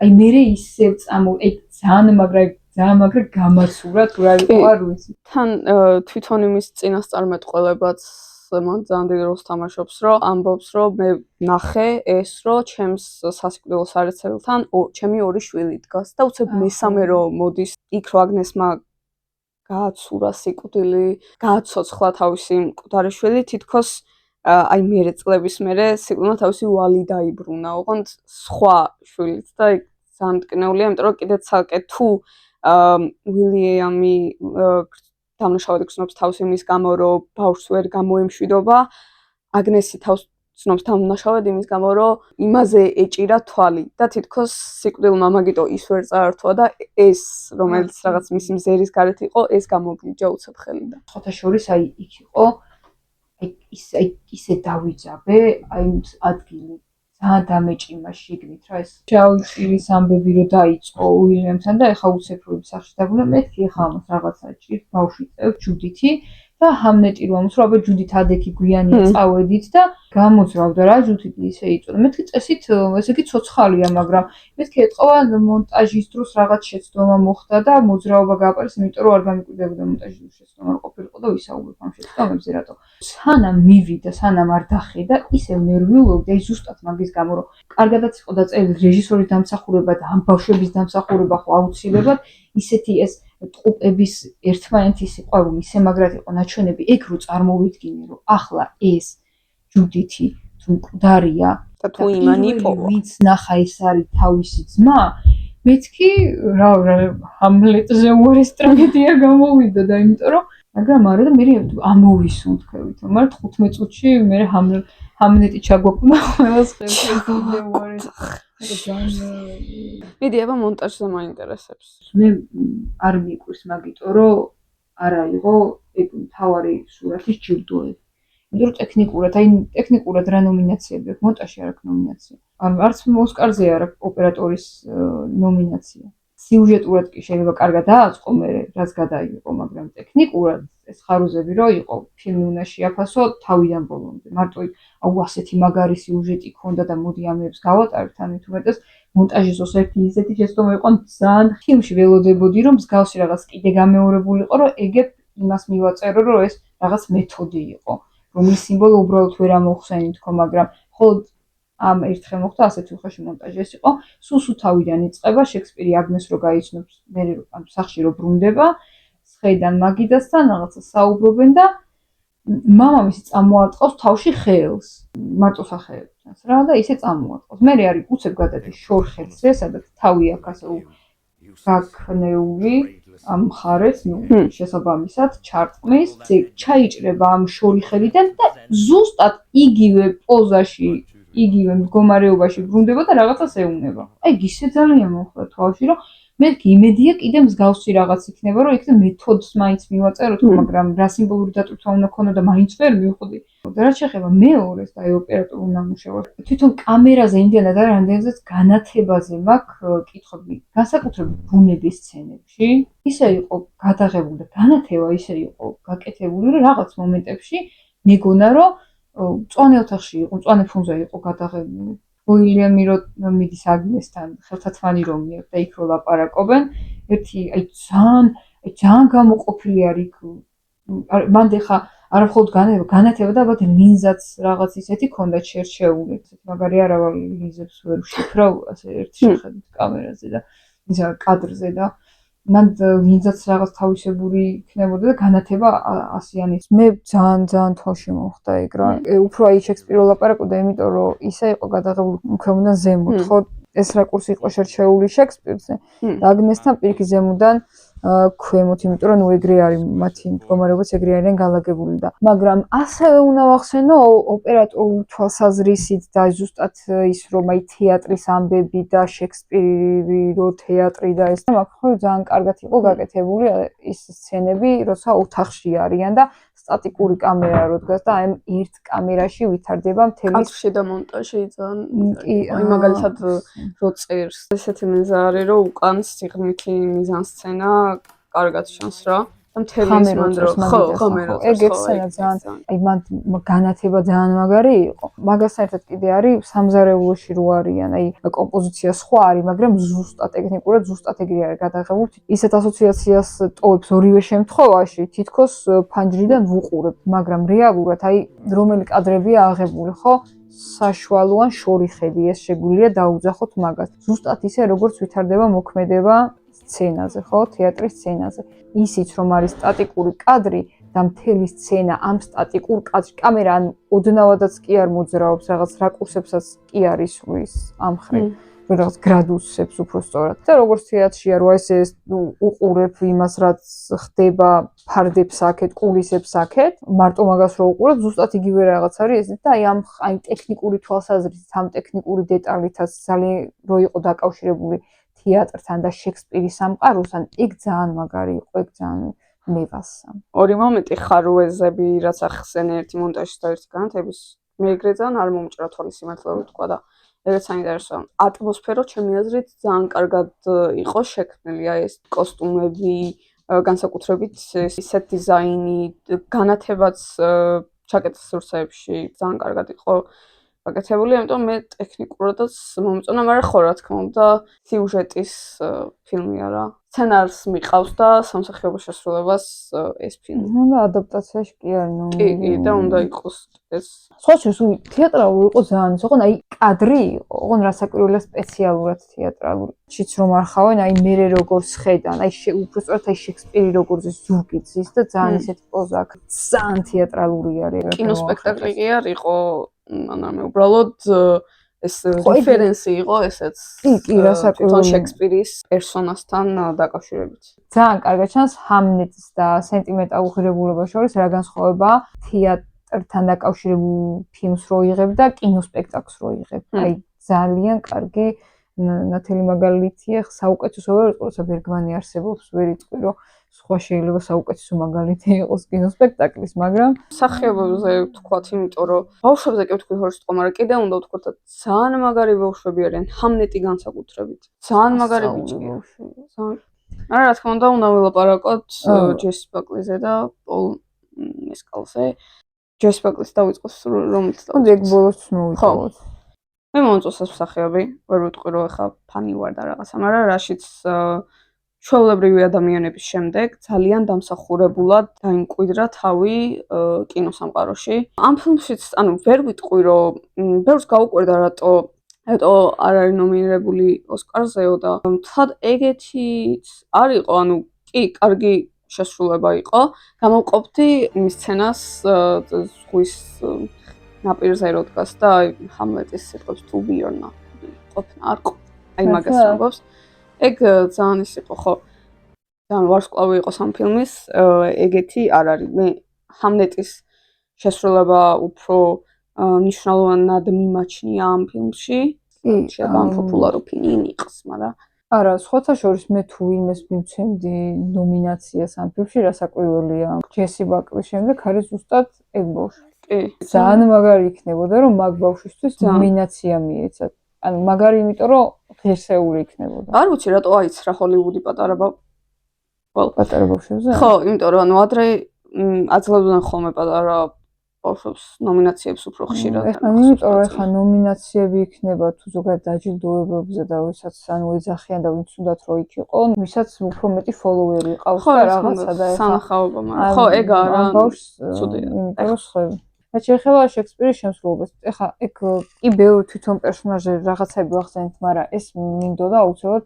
აი მე ისევ აი ძალიან მაგრა გამაცურა თუ რა იყო არ ვიცი. თან თვითონ იმის წინასწარმეტყველებაც მან ძალიან დიდ როლს თამაშობს, რომ ამბობს, რომ მე ნახე ეს, რომ ჩემს სასიკვდილო სარეცელთან ჩემი ორი შვილი დგას და უცებ მესამე რომ მოდის იქ რო აგნესმა გააცურა სიკვდილი, გააცოცხლა თავისი მკვდარი შვილი, თითქოს აი მერე წლების მერე სიკვდილმა თავისი ვალი დაიბრუნა, ოღონდ სხვა შვილით და იქ ძალიან მტკნეულია, იმიტომ რომ კიდე ცალკე თუ უილიამი დამნაშავედ გრძნობს თავს იმის გამო, რომ ბავშვს ვერ გამოემშვიდობა, აგნესი თავს გრძნობს დამნაშავედ იმის გამო, რომ იმაზე ეჭირა თვალი და თითქოს სიკვდილმა მაგიტო ის ვერ წაართვა და ეს, რომელიც რაღაც მისი მზერის გარეთ იყო, ეს გამოგლიჯა უცებ ხელიდან. სხვათა შორის აი იქ იყო აი ისე დავიძაბე, აი ადგილი ძალიან დამეჭიმა შიგნით რა ეს ჩაუჭირის ამბები რო დაიწყო უილიამთან და ეხა უცეფროების სახში დაბრუნდა მეთქი ეხა ამას რაღაცა ჭირს ბავშვი წევს ჯუდითი და ჰამლეტი რომ ამას რომ აბა ჯუდით ადექი გვიანია წავედით და გამოძრავდა რა ჯუდითი ისე იწოდა მეთქი წესით ესე იგი ცოცხალია მაგრამ მეთქი ეთყობა მონტაჟის დროს რაღაც შეცდომა მოხდა და მოძრაობა გააპარეს იმიტომ რომ არ გამიკვირდებოდა მონტაჟის დროს შეცდომა არ ყოფილიყო და ვისაუბრებ ამ შეცდომებზე რატო სანამ მივიდა სანამ არ დახედა ისევ ნერვიულობდა ის ზუსტად მაგის გამო რომ კარგადაც იყო დაწერილი რეჟისორის დამსახურება და ამ ბავშვების დამსახურება ხო აუცილებლად ისეთი ეს ტყუპების ერთმანეთის სიყვარული ისე მაგრად იყო ნაჩვენები ეგ რო წარმოვიდგინე რომ ახლა ეს ჯუდითი თუ მკვდარია და თუ იმანი პოვა ვინც ნახა ეს არის თავისი ძმა მეთქი რა ჰამლეტზე უარის ტრაგედია გამოვიდა და იმიტომ რომ მაგრამ არა და მე ამოვისუნთქევით მაგრამ 15 წუთში მე ჰამლეტი ჩაგვაკვნა ყველას ხელში უარი მიდი აბა მონტაჟზე მაინტერესებს მე არ მიყვარს მაგიტო რომ არა იყო ეგ თავარი სურათის ჯილდოები იმიტომ რომ ტექნიკურად რა ნომინაციები აქვს მონტაჟში არ აქვს ნომინაცია არც ოსკარზე არ აქვს ოპერატორის ნომინაცია სიუჟეტურად კი შეიძლება კარგად დააწყო მე რაც გადაიღო, მაგრამ ტექნიკურად ეს ხარუზები რო იყო, ფილმი უნდა შეაფასო თავიდან ბოლომდე. მარტო აუ ასეთი მაგარი სიუჟეტი ქონდა და მოდი ამებს გავატარებთ, ამით უმეტეს მონტაჟის ოსერთი ისეთი შეცდომა იყო, ძალიან ფილმში ველოდებოდი, რომ მსგავსი რაღაც კიდე გამეორებული იყო, რომ ეგებ იმას მივაწერო, რომ ეს რაღაც მეთოდი იყო, რომლის სიმბოლო უბრალოდ ვერ ამოვხსენით თქო, მაგრამ ხოლოდ ამ ერთხელ მოხდა ასეთი უხეში მონტაჟი ეს იყო, სულ თავიდან იწყება შექსპირი აგნეს რო გაიცნობს, მე რომ სახში რო ბრუნდება, სხედან მაგიდასთან რაღაცა საუბრობენ და მამამისი წამოარტყავს თავში ხელს, მარტო სახეებთან რა და ისე წამოარტყავს. მე არის უცებ გადადის შორხელზე, სადაც თავი აქვს ასე გაქნეული ამ მხარეს, შესაბამისად ჩარტყმის, ჩაიჭრება ამ შორიხელიდან და ზუსტად იგივე პოზაში იგივე მდგომარეობაში ბრუნდება და რაღაცას ეუბნება. აი ისე ძალიან მოხდა თავში, რომ მე იმედია კიდე მსგავსი რაღაც იქნება, რომ იქნებ მეთოდს მაინც მივაწეროთ, მაგრამ რა სიმბოლური დატვირთვა უნდა ქონოდა და მაინც ვერ მივხვდი. და რაც შეეხება მეორეს და ოპერატორულ ნამუშევარს, თვითონ კამერაზე იმდენად არ რამდენზეც განათებაზე მაქვს კითხვები, განსაკუთრებით ბუნების სცენებში. ისე იყო გადაღებული და განათება ისე იყო გაკეთებული, რომ რაღაც მომენტებში მეგონა, რომ მწვანე ოთახში იყო, მწვანე ფონზე იყო გადაღებული. უილიამი რო მიდის აგნესთან, ხელთათმანი რომ მიერ და იქ რო ლაპარაკობენ, ერთი აი ძალიან გამოყოფილი არის. მანდ ხა არა მხოლოდ განათება და ალბათ ლინზაც რაღაც ისეთი ქონდა შერჩეული. ესეთი მაგარი არა ვარ ლინზებს ვერ ვშიფრავ, ასე ერთი შეხედვით კამერაზე და ისა კადრზე და მან ლინზაც რაღაც თავისებური იქნებოდა და განათება ასიანის. მე ძალიან თვალში მოხდა ეგ რა. უფრო აი შექსპირო ლაპარაკობდა, იმიტომ რომ ისე იყო გადაღებული უქემოდან ზემოთ, ხო? ეს რაკურსი იყო შერჩეული შექსპირზე და აგნესთან პირიქით ზემოდან ქვემოთ, იმიტომ რომ ეგრე არის მათი მდგომარეობაც ეგრე არიან განლაგებული და მაგრამ ასევე უნდა ვახსენო ოპერატორული თვალსაზრისით და ზუსტად ის რომ აი თეატრის ამბები და შექსპირი რო თეატრი და ეს მაგხო ძალიან კარგად იყო გაკეთებული ის სცენები, როცა ოთახში არიან და სტატიკური კამერა რო დგას და აი ერთ კამერაში ვითარდება მთელი კადრში და მონტაჟი ძალიან აი მაგალითად რო წერს ესეთი მიზა არის რომ უკან სიღრმითი მიზანსცენა კარგად ჩანს რა და მთელი ის მანდრო ხო ეგ ეცენა ძალიან აი მან განათება ძალიან მაგარი იყო მაგასთან ერთად კიდე არის სამზარეულოში რო არიან აი კომპოზიცია სხვა არის მაგრამ ზუსტად ტექნიკურად ზუსტად ეგრე არის გადაღებული ისეთ ასოციაციას ტოვებს ორივე შემთხვევაში თითქოს ფანჯრიდან ვუყურებთ მაგრამ რეალურად აი რომელი კადრებია აღებული ხო საშუალოა შორიხედი ეს შეგვიძლია დაუძახოთ მაგას ზუსტად ისე როგორც ვითარდება მოქმედება სცენაზე, ხო, თეატრის სცენაზე. ისიც რომ არის სტატიკური კადრი და მთელი სცენა ამ სტატიკურ კადრში კამერა ან ოდნავადაც კი არ მოძრაობს, რაღაც რაკურსებსაც კი არ ისვრის ამხრენ, რაღაც გრადუსებს უფრო სწორად. და როგორც თეატრშია, რომ ესე უყურებ იმას, რაც ხდება ფარდებს აქეთ, კულისებს აქეთ, მარტო მაგას რო უყურებ, ზუსტად იგივე რაღაც არის ესეც და აი ტექნიკური თვალსაზრისით, ამ ტექნიკური დეტალითაც ძალიან რო იყო დაკავშირებული თეატრთან და შექსპირის სამყაროსთან, იქ ძალიან მაგარი იყო, იქ ძალიან მევასა. ორი მომენტი ხარუეზები, რაც ახსენე ერთი მონტაჟის და ერთი განათების, მე ეგრე ძალიან არ მომჭრა თვალის სიმართლე ვთქვა და ეგრე საინტერესოა. ატმოსფერო ჩემი აზრით ძალიან კარგად იყო შექმნილი, აი ეს კოსტუმები, განსაკუთრებით ისეთ დიზაინი, განათებაც ჩაკეტის სურსეებში ძალიან კარგად იყო გაკეთებული, ამიტომ მე ტექნიკურადაც მომწონა, მაგრამ ხო რა თქმა უნდა, სიუჟეტის ფილმი არა. სცენარს მიყავს და სამსახიობო შესრულებას ეს ფილმი. ნუ და ადაპტაციაში კი არ ნუ. კი, და უნდა იყოს ეს. სხვა შეიძლება თეატრალური იყო ძალიან, ოღონდ აი კადრი იყო, ოღონდ რასაკვირველია სპეციალურად თეატრალური. შიც რომ არ ხავენ, აი მე როგორც ხედან, აი უბრალოდ აი შექსპირი როგორც ზურგით ზის და ძალიან ისეთი პოზა აქვს. ძალიან თეატრალური არის. კინოსპექტაკლი კი არ იყო ანუ უბრალოდ ეს რეფერენსი იყო ესეც კი რასაკვირველია შექსპირის პერსონასთან დაკავშირებით. ძალიან კარგად ჩანს ჰამლეტს და სენტიმენტალურ უღირებულებას შორის რა განსხვავებაა თეატრთან დაკავშირებულ ფილმს რო იღებ და კინოსპექტაკლს რო იღებ. აი ძალიან კარგი ნათელი მაგალითია, საუკეთესო ვერ იყო, როცა ბერგმანი არსებობს, ვერ იტყვი, რომ სხვა შეიძლება საუკეთესო მაგალითი იყოს კინოსპექტაკლის, მაგრამ მსახიობებზე ვთქვათ, იმიტომ რომ ბავშვებზე კი ვთქვი ხო სიტყვა, მაგრამ კიდე უნდა ვთქვათ, რომ ძალიან მაგარი ბავშვები არიან, ჰამლეტი განსაკუთრებით. ძალიან მაგარი ბიჭია. არა, რა თქმა უნდა, უნდა ვილაპარაკოთ ჯესი ბაკლიზე და პოლ მესკალზე. ჯესი ბაკლის დავიწყოს, რომელიც უნდა ეგ ბოლოს მოვიტოვოთ. მე მომწონს ეს მსახიობი, ვერ ვიტყვი რომ ეხა ფანი ვარ და რაღაცა, მაგრამ რაშიც ჩვეულებრივი ადამიანების შემდეგ ძალიან დამსახურებულად დაიმკვიდრა თავი კინოსამყაროში. ამ ფილმშიც, ანუ ვერ ვიტყვი რომ ბევრს გაუკვირდა რატო არ არის ნომინირებული ოსკარზეო და თად ეგეთიც არ იყო, ანუ კი, კარგი შესრულება იყო. გამოვყოფდი მის სცენას ზღვის ნაპირზე რო დგას და ჰამლეტის სიტყვებს to be or not ყოფნა არ ყოფნა. აი მაგას ამბობს. ეგ ძალიან ის იყო, ხო. ძალიან ვარსკვლავი იყო სამ ფილმის, ეგეთი არ არის. მე ჰამლეტის შესრულება უფრო მნიშვნელოვნად მიმაჩნია ამ ფილმში. შეიძლება პოპულარო ფილმი იყოს, მაგრამ არა, სხვათა შორის მე თუ ვინმეს მივცემდი ნომინაციას ამ ფილმში, რასაკვირველია. ჯესი ბაკლის შემდეგ არის ზუსტად ეგ ბავშვი. კი. ძალიან მაგარი იქნებოდა, რომ მაგ ბავშვისთვის ნომინაცია მიეცათ. ანუ მაგარი იმიტომ, რომ ღირსეული იქნებოდა. არ ვიცი, რატო აიცრა ჰოლივუდი პატარა ბავშვებზე? ხო, იმიტომ რომ ანუ ადრე აძლევდნენ ხოლმე პატარა ბავშვებს ნომინაციებს უფრო ხშირად. ეხლა იმიტომ რომ ეხლა ნომინაციები იქნება თუ ზოგადად დაჯილდოებებზე და ვისაც ანუ ეძახიან და ვინც უნდათ რომ იქ იყო, ვისაც უფრო მეტი ფოლოვერი ყავს და რაღაცა და ეხლა სანახაობა, მაგრამ ხო, ეგ არა. ცუდია. იმიტომ რომ ხები. რაც შეეხება შექსპირის შემსრულებას, ეხლა ეგ კი ბევრი თვითონ პერსონაჟი რაღაცები ვახსენეთ, მაგრამ ეს მინდოდა აუცილებლად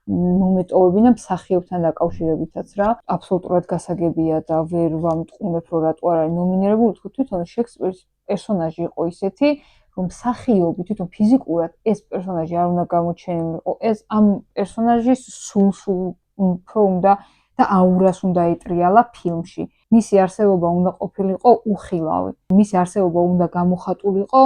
მომეტოვებინა მსახიობთან დაკავშირებითაც რა. აბსოლუტურად გასაგებია და ვერ ვამტყუნებ რომ რატო არ არის ნომინირებული, თქო თვითონ შექსპირის პერსონაჟი იყო ისეთი, რომ მსახიობი თვითონ ფიზიკურად ეს პერსონაჟი არ უნდა გამოჩენილიყო. ეს ამ პერსონაჟის სულს უფრო უნდა და აურას უნდა ეტრიალა ფილმში. მისი არსებობა უნდა ყოფილიყო უხილავი. მისი არსებობა უნდა გამოხატულიყო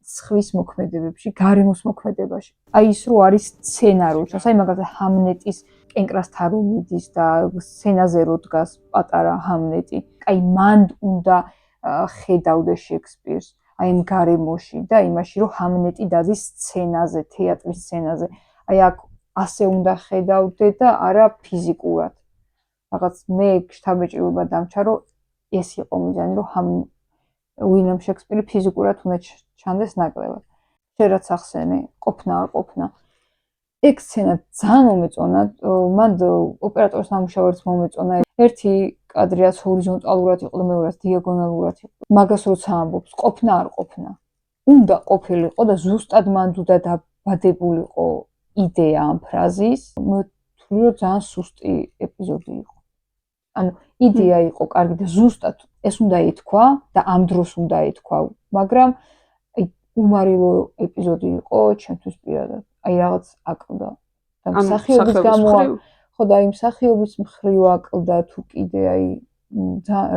სხვის მოქმედებებში, გარემოს მოქმედებაში. აი ის რო არის სცენარული, აი მაგალითად ჰამლეტის კენკრასთან რო მიდის და სცენაზე რო დგას პატარა ჰამლეტი. აი მან უნდა ხედავდეს შექსპირს, აი ამ გარემოში და იმაში რომ ჰამლეტი დადის სცენაზე, თეატრის სცენაზე. აი აქ ასე უნდა ხედავდე და არა ფიზიკურად. რაღაც მე შთაბეჭდილება დამჩა რომ ეს იყო მიზანი რომ უილიამ შექსპირი ფიზიკურად უნდა ჩანდეს ნაკლებად. შენ რაც ახსენე, ყოფნა არ ყოფნა. ეგ სცენა ძალიან მომეწონა, მან ოპერატორის ნამუშევარიც მომეწონა. ერთი კადრიაც ჰორიზონტალურად იყო და მეორეც დიაგონალურად იყო. მაგას როცა ამბობს, ყოფნა არ ყოფნა. უნდა ყოფილიყო და ზუსტად მან უნდა დაბადებულიყო იდეა ამ ფრაზის. მე ვთვლი რომ ძალიან სუსტი ეპიზოდი იყო. ანუ იდეა იყო კარგი და ზუსტად ეს უნდა ეთქვა და ამ დროს უნდა ეთქვა, მაგრამ აი უმარილო ეპიზოდი იყო ჩემთვის პირადად. აი რაღაც აკლდა. და მსახიობის გამო ხო და აი მსახიობის მხრივ აკლდა თუ კიდე აი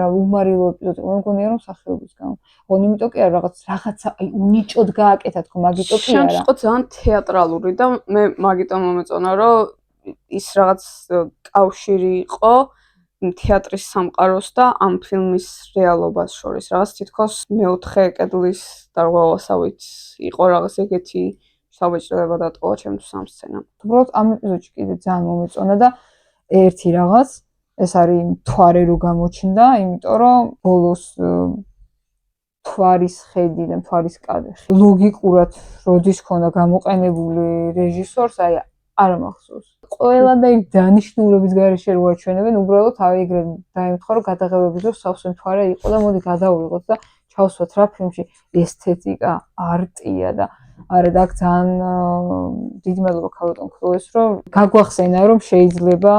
რა უმარილო ეპიზოდი იყო. მე მგონია რომ მსახიობის გამო. ოღონდ იმიტომ კი არა რაღაცა აი უნიჭოდ გააკეთა თქო, მაგიტო კი არა. შემწყო ძალიან თეატრალური და მე მაგიტომ მომეწონა რომ ის რაღაც კავშირი იყო თეატრის სამყაროს და ამ ფილმის რეალობას შორის. რაღაც თითქოს მეოთხე კედლის დარღვევასავით იყო რაღაც ეგეთი საბეჭდილება დატყვა ჩემთვის ამ სცენამ. უბრალოდ ამ ეპიზოდში კიდე ძალიან მომეწონა და ერთი რაღაც ეს არის მთვარე რო გამოჩნდა, იმიტომ რომ ბოლოს მთვარის ხედი და მთვარის კადრი ლოგიკურად როდის ქონდა გამოყენებული რეჟისორს, აი არ მახსოვს. ყველა და იმ დანიშნულების გარეშე რო აჩვენებენ, უბრალოდ აი ეგრე დაემთხვა რომ გადაღებების დროს სავსე მთვარე იყო და მოდი გადავიღოთ და ჩავსვათ რა ფილმში ესთეტიკა, არტია და არა და აქ ძალიან დიდი მადლობა ქალბატონ ქლოეს რომ გაგვახსენა რომ შეიძლება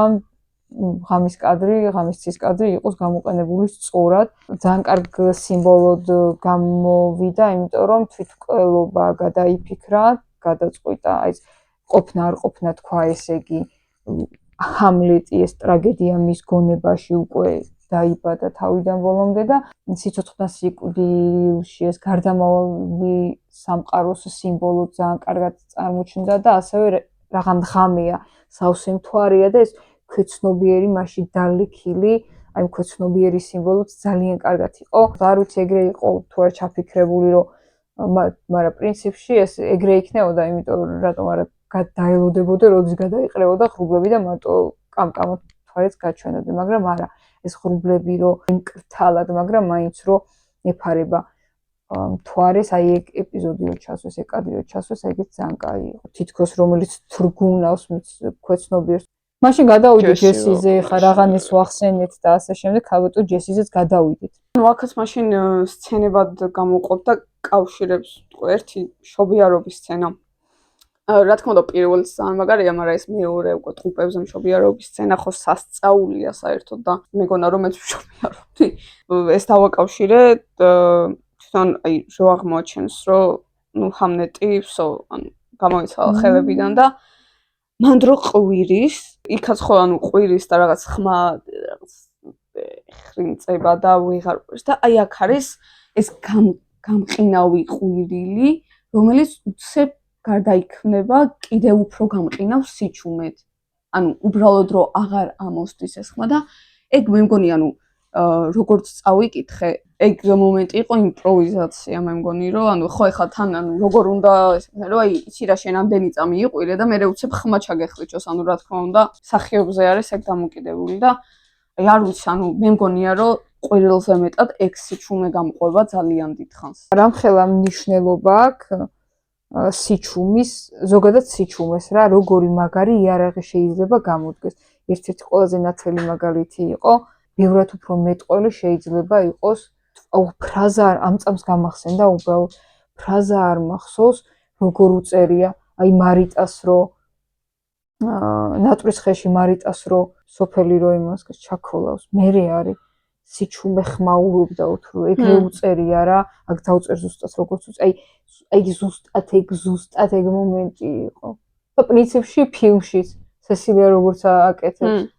ღამის კადრი, ღამის ცის კადრი იყოს გამოყენებული სწორად. ძალიან კარგ სიმბოლოდ გამოვიდა, იმიტომ რომ თვითმკვლელობა გადაიფიქრა, გადაწყვიტა აი ყოფნა არ ყოფნა თქვა, ესე იგი ჰამლეტი ეს ტრაგედია მის გონებაში უკვე დაიბადა თავიდან ბოლომდე და სიცოცხლთან სიკვდილში ეს გარდამავალი სამყაროს სიმბოლო ძალიან კარგად წარმოჩნდა და ასევე რაღაც ღამეა, სავსე მთვარეა და ეს ქვეცნობიერი მასში დალექილი, აი ქვეცნობიერი სიმბოლოც ძალიან კარგად იყო. არ ვიცი ეგრე იყო თუ არა ჩაფიქრებული, რომ მაგრამ პრინციპში ეს ეგრე იქნებოდა, იმიტომ რომ რატომ არა დაელოდებოდა, როდის გადაიყრებოდა ღრუბლები და მარტო კამკამოდ მთვარეც გაჩვენებდა, მაგრამ არა, ეს ღრუბლები რომ მკრთალად, მაგრამ მაინც რომ ეფარება მთვარეს, აი ეგ ეპიზოდი რო ჩასვეს, ეგ კადრი რო ჩასვეს, ეგეც ძალიან კაი იყო. თითქოს რომელიც თრგუნავს ქვეცნობიერს. მაშინ გადავიდეთ ჯესიზე, ხა რაღაცას ვახსენეთ და ასე შემდეგ, ალბათ ჯესიზეც გადავიდეთ. ნუ აქაც მაშინ სცენებად გამოყოფდა კავშირებს, ერთი მშობიარობის სცენა. რა თქმა უნდა, პირველი ძალიან მაგარია, მაგრამ ეს მეორე უკვე ტყუპებზე მშობიარობის სცენა ხო სასწაულია საერთოდ და მეგონა რომ მეც მშობიარობდი. ეს დავაკავშირე თვითონ აი რო აღმოაჩენს, რომ ნუ ჰამლეტი ვსო, ანუ გამოიცალა ხელებიდან და მან დრო ყვირის, იქაც ხო ანუ ყვირის და რაღაც ხმა რაღაც ხრინწება და ვეღარ ყვირის და აი აქ არის ეს გამყინავი ყვირილი, რომელიც უცებ გარდაიქმნება, კიდევ უფრო გამყინავს სიჩუმედ. ანუ უბრალოდ რო აღარ ამოსდის ეს ხმა და ეგ მე მგონი ანუ როგორც წავიკითხე, ეგ მომენტი იყო იმპროვიზაცია, მე მგონი რომ ანუ ხო ეხლა თან ანუ როგორ უნდა რომ აი იცი რა შენ ამდენი წამი იყვირე და მე უცებ ხმა ჩაგეხლიჩოს, ანუ რა თქმა უნდა, სახიობზე არის ეგ დამოკიდებული და აი არ ვიცი, ანუ მე მგონია რომ ყვირილზე მეტად ეგ სიჩუმე გამყვება ძალიან დიდხანს. რამხელა მნიშვნელობა აქვს სიჩუმის, ზოგადად სიჩუმეს რა, როგორი მაგარი იარაღი შეიძლება გამოდგეს. ერთ-ერთი ყველაზე ნათელი მაგალითი იყო, ბევრად უფრო მეტყველი შეიძლება იყოს, ფრაზა ამ წამს გამახსენდა, უბრალოდ ფრაზა არ მახსოვს, როგორ უწერია, აი მარიტას რო ნატვრის ხეში მარიტას რო სოფელი რო იმას ჩაქოლავს, მერე არის სიჩუმე ხმაურობდა თუ ეგრე უწერია რა, აქ დავწერ ზუსტად როგორც უწ აი ზუსტად ეგ მომენტი იყო. და პრინციპში ფილმშიც სესილია როგორც აკეთებს.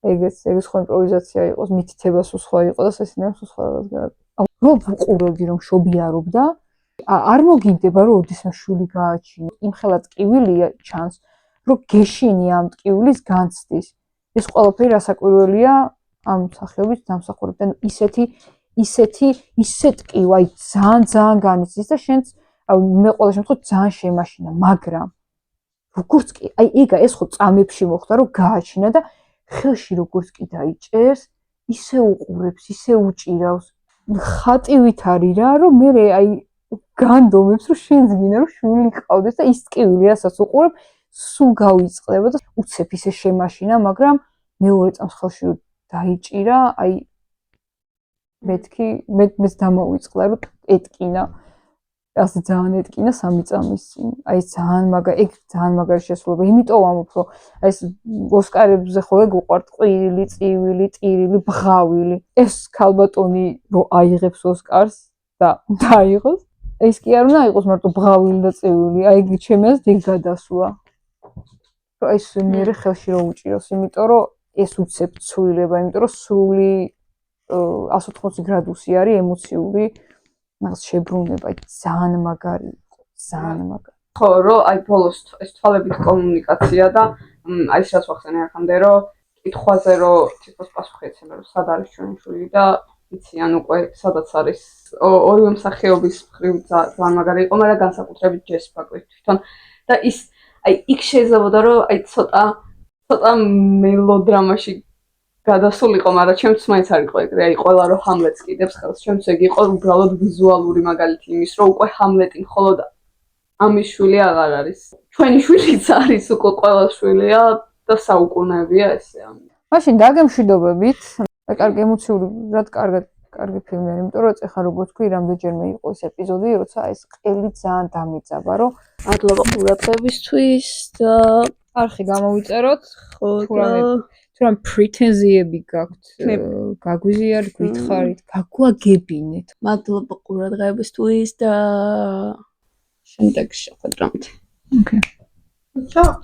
ეგეც ხო იმპროვიზაცია იყოს, მითითებას სხვა იყო და სესილიამ სხვა რაღაც გააკეთა. რომ ვუყურებდი რომ შობიარობდა, არ მოგინდება რომ ოდესმე შვილი გააჩინა. იმხელა ტკივილია ჩანს, რომ გეშინი ამ ტკივილის განცდის. ეს ყველაფერი რასაკვირველია ამ სახეობის დამსახურებთან ისე ტკივა, აი ძალიან განიცდის და შენც მე ყველა შემთხვევით ძალიან შემაშინა, მაგრამ როგორც კი აი ეგა ეს ხო წამებში მოხდა რომ გააჩინა და ხელში როგორც კი დაიჭერს, ისე უყურებს, ისე უჭირავს. ხატივით არის რა, რომ მე აი განდომებს რომ შენს გინდა რომ შვილი ყავდეს და ის ტკივილი რასაც უყურებ, სულ გავიწყდება და უცებ ისე შემაშინა, მაგრამ მეორე წამს ხელში დაიჭირა, აი მეც დამოვიწყდა რომ ეტკინა, ასე ძალიან ეტკინა 3 წამის წინ. აი ძალიან მაგარი შესრულება, იმიტომ ვამბობ, რომ აი ეს ოსკარებზე ხო ეგ უყვართ ყვირილი, წივილი, ტირილი, ბღავილი. ეს ქალბატონი რო აიღებს ოსკარს და დაიღოს, ეს კი არ უნდა იყოს მარტო ბღავილი და წივილი, აი ჩემს დიდ გადასვლა. რომ ეს მე ხელში რო უჭიროს, იმიტომ რომ ეს უცებ ცვლილება, იმიტომ რომ სრული 180 გრადუსი არის ემოციური რაღაც შებრუნება, ძალიან მაგარი იყო, ძალიან მაგარი. ხო, რომ აი ბოლოს ეს თვალებით კომუნიკაცია და აი ეს რაც ვახსენე აქამდე, რომ კითხვაზე რომ თითქოს პასუხი ეცემა, რომ სად არის ჩვენი შვილი და იციან უკვე სადაც არის. ორივე მსახიობის მხრივ ძალიან მაგარი იყო, მაგრამ განსაკუთრებით ჯეს ბაკვით თვითონ და ის აი იქ შეიძლებოდა რომ აი ცოტა მელოდრამაში გადასულიყო, მაგრამ ჩემთვის მაინც არ იყო ეგრე, აი ყველა რომ ჰამლეტს კიდებს ხელს, ჩემთვის ეგ იყო უბრალოდ ვიზუალური მაგალითი იმის, რომ უკვე ჰამლეტი მხოლოდ ამის შვილი აღარ არის. ჩვენი შვილიც არის უკვე ყველა შვილია და საუკუნეებია ესე. მაშინ დაგემშვიდობებით, კარგი ემოციური, რაც კარგი ფილმი არის, იმიტომ რომ ეხლა როგორც თქვი, რამდენჯერმე იყო ეს ეპიზოდი, როცა ეს ყელი ძალიან დამეწავა, რომ მადლობა ყურადღებისთვის და არხი გამოვიწეროთ, ხო თუ რამ პრეტენზიები გაქვთ, გაგვიზიარეთ, გითხარით, გაგვაგებინეთ. მადლობა ყურადღებისთვის და შემდეგ შეხვედრამდე. Okay. Ciao.